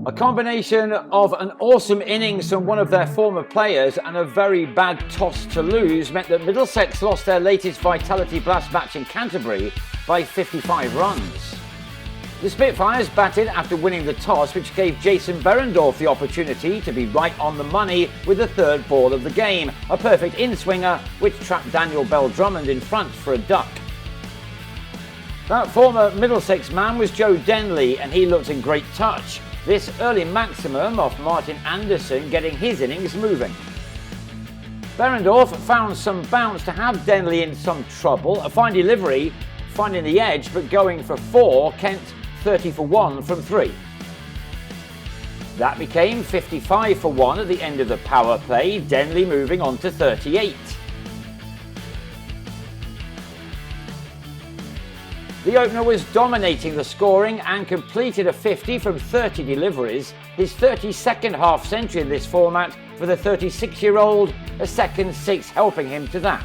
A combination of an awesome innings from one of their former players and a very bad toss to lose meant that Middlesex lost their latest Vitality Blast match in Canterbury by 55 runs. The Spitfires batted after winning the toss, which gave Jason Behrendorff the opportunity to be right on the money with the third ball of the game, a perfect in-swinger which trapped Daniel Bell-Drummond in front for a duck. That former Middlesex man was Joe Denley, and he looked in great touch. This early maximum off Martin Anderson getting his innings moving. Behrendorff found some bounce to have Denley in some trouble, a fine delivery, finding the edge but going for 4, Kent 30 for 1 from 3. That became 55 for 1 at the end of the power play, Denley moving on to 38. The opener was dominating the scoring and completed a 50 from 30 deliveries, his 32nd half-century in this format for the 36-year-old, a second 6 helping him to that.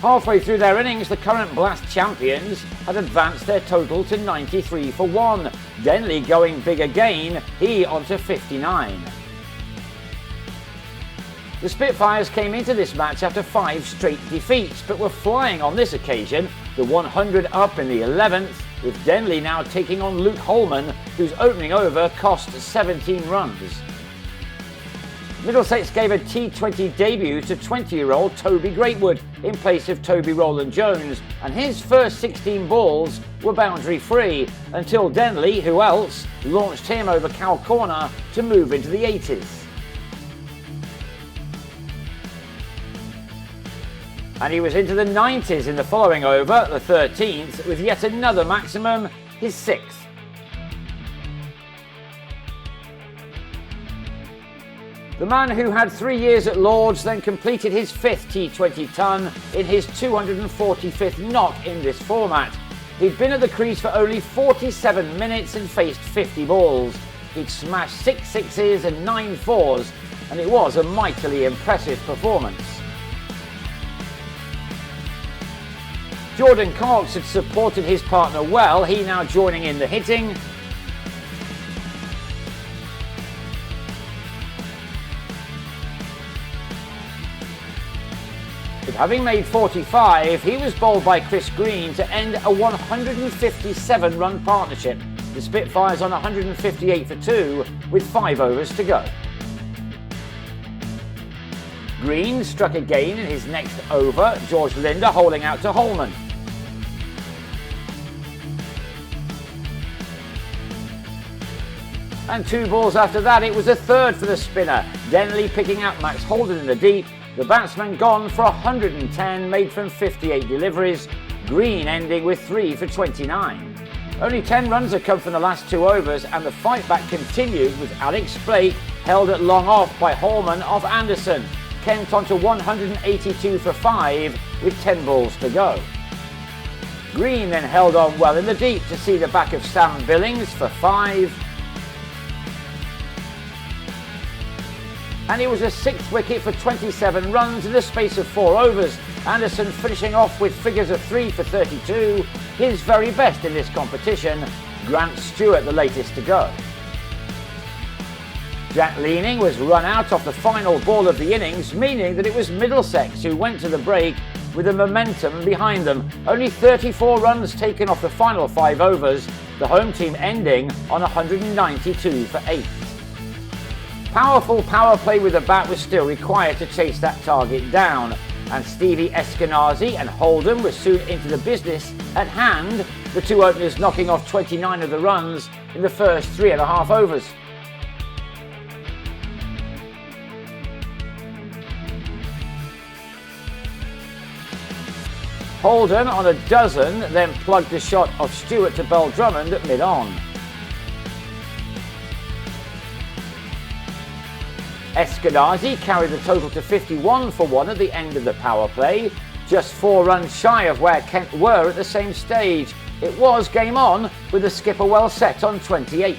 Halfway through their innings, the current Blast champions had advanced their total to 93 for 1, Denley going big again, he onto 59. The Spitfires came into this match after 5 straight defeats, but were flying on this occasion, the 100 up in the 11th, with Denley now taking on Luke Holman, whose opening over cost 17 runs. Middlesex gave a T20 debut to 20-year-old Toby Greatwood in place of Toby Rowland-Jones, and his first 16 balls were boundary-free, until Denley, who else, launched him over Cal Corner to move into the 80s. And he was into the 90s in the following over, the 13th, with yet another maximum, his 6th. The man who had 3 years at Lord's then completed his 5th T20 ton in his 245th knock in this format. He'd been at the crease for only 47 minutes and faced 50 balls. He'd smashed 6 sixes and 9 fours, and it was a mightily impressive performance. Jordan Cox had supported his partner well, he now joining in the hitting. But having made 45, he was bowled by Chris Green to end a 157-run partnership. The Spitfires on 158 for 2 with 5 overs to go. Green struck again in his next over, George Linder holding out to Holman. And 2 balls after that, it was a third for the spinner. Denley picking out Max Holden in the deep. The batsman gone for 110, made from 58 deliveries. Green ending with 3 for 29. Only 10 runs had come from the last 2 overs, and the fight back continued with Alex Blake held at long off by Holman off Anderson. Kent onto 182 for 5 with 10 balls to go. Green then held on well in the deep to see the back of Sam Billings for 5. And it was a 6th wicket for 27 runs in the space of 4 overs. Anderson finishing off with figures of 3 for 32, his very best in this competition. Grant Stewart the latest to go. Jack Leaning was run out off the final ball of the innings, meaning that it was Middlesex who went to the break with the momentum behind them. Only 34 runs taken off the final 5 overs, the home team ending on 192 for 8. Powerful power play with the bat was still required to chase that target down, and Stevie Eskenazi and Holden were soon into the business at hand, the 2 openers knocking off 29 of the runs in the first 3.5 overs. Holden on a dozen, then plugged the shot of Stewart to Bell-Drummond at mid-on. Eskenazi carried the total to 51 for 1 at the end of the power play, just 4 runs shy of where Kent were at the same stage. It was game on with the skipper well set on 28.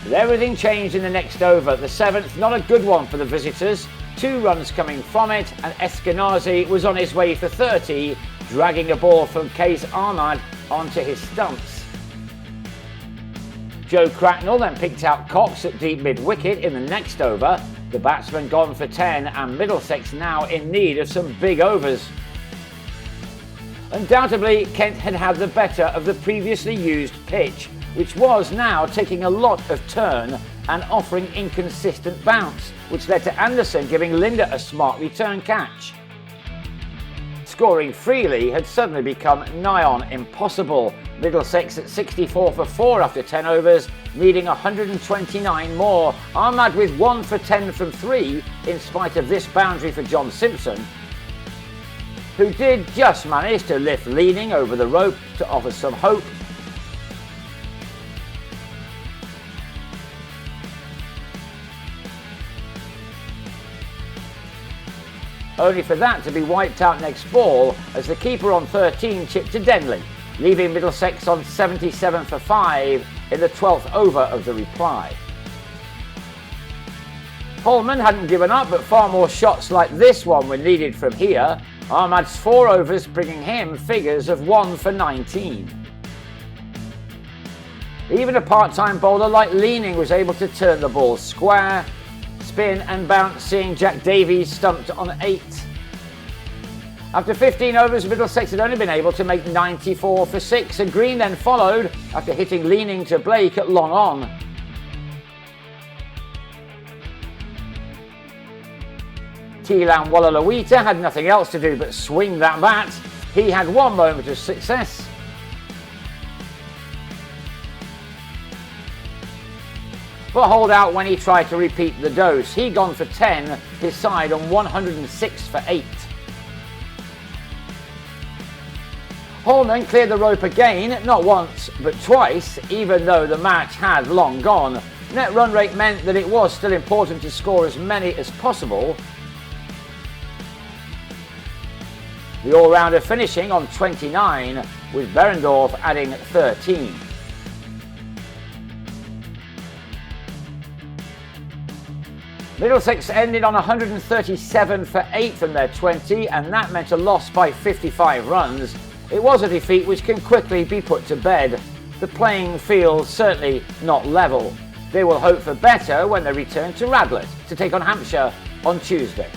But everything changed in the next over. The 7th, not a good one for the visitors. 2 runs coming from it, and Eskenazi was on his way for 30, dragging a ball from Case Ahmad onto his stumps. Joe Cracknell then picked out Cox at deep mid-wicket in the next over. The batsman gone for 10, and Middlesex now in need of some big overs. Undoubtedly, Kent had had the better of the previously used pitch, which was now taking a lot of turn and offering inconsistent bounce, which led to Anderson giving Linder a smart return catch. Scoring freely had suddenly become nigh on impossible. Middlesex at 64 for 4 after 10 overs, needing 129 more. Ahmad with 1 for 10 from 3 in spite of this boundary for John Simpson, who did just manage to lift Leaning over the rope to offer some hope. Only for that to be wiped out next ball as the keeper on 13 chipped to Denley, leaving Middlesex on 77 for 5 in the 12th over of the reply. Holman hadn't given up, but far more shots like this one were needed from here. Ahmad's 4 overs bringing him figures of 1 for 19. Even a part-time bowler like Leaning was able to turn the ball square, spin and bounce, seeing Jack Davies stumped on 8. After 15 overs, Middlesex had only been able to make 94 for 6, and Green then followed after hitting Leaning to Blake at long on. Teelan Walalawita had nothing else to do but swing that bat. He had 1 moment of success. But hold out when he tried to repeat the dose. He gone for 10, his side on 106 for 8. Holman cleared the rope again, not once but twice, even though the match had long gone. Net run rate meant that it was still important to score as many as possible. The all-rounder finishing on 29, with Berendorf adding 13. Middlesex ended on 137 for 8 from their 20, and that meant a loss by 55 runs. It was a defeat which can quickly be put to bed. The playing field certainly not level. They will hope for better when they return to Radlett to take on Hampshire on Tuesday.